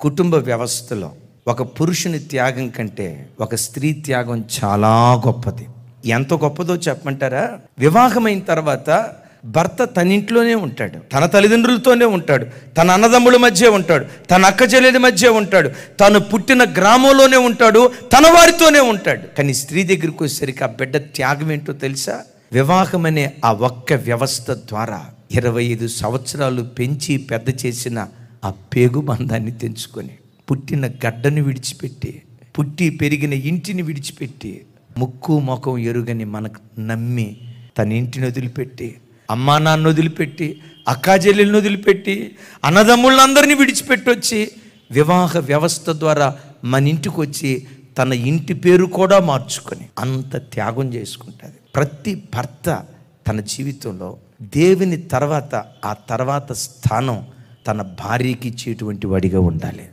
కుటుంబ వ్యవస్థలో ఒక పురుషుని త్యాగం కంటే ఒక స్త్రీ త్యాగం చాలా గొప్పది. ఎంత గొప్పదో చెప్పమంటారా? వివాహమైన తర్వాత భర్త తన ఇంట్లోనే ఉంటాడు, తన తల్లిదండ్రులతోనే ఉంటాడు, తన అన్నదమ్ముల మధ్య ఉంటాడు, తన అక్క చెల్లెల మధ్య ఉంటాడు, తను పుట్టిన గ్రామంలోనే ఉంటాడు, తన వారితోనే ఉంటాడు. కానీ స్త్రీ దగ్గరికి వచ్చేసరికి ఆ బిడ్డ త్యాగం ఏంటో తెలుసా? వివాహం అనే ఆ ఒక్క వ్యవస్థ ద్వారా 25 సంవత్సరాలు పెంచి పెద్ద చేసిన ఆ పేగు బంధాన్ని తెంచుకొని, పుట్టిన గడ్డను విడిచిపెట్టి, పుట్టి పెరిగిన ఇంటిని విడిచిపెట్టి, ముక్కు ముఖం ఎరుగని మనకు నమ్మి తన ఇంటిని వదిలిపెట్టి, అమ్మా నాన్న వదిలిపెట్టి, అక్కా చెల్లెలను వదిలిపెట్టి, అన్నదమ్ముళ్ళందరినీ విడిచిపెట్టి వచ్చి వివాహ వ్యవస్థ ద్వారా మన ఇంటికి వచ్చి తన ఇంటి పేరు కూడా మార్చుకొని అంత త్యాగం చేసుకుంటుంది. ప్రతి భర్త తన జీవితంలో దేవుని తర్వాత ఆ తర్వాత స్థానం తన భార్యకి ఇచ్చేటువంటి వాడిగా ఉండాలి.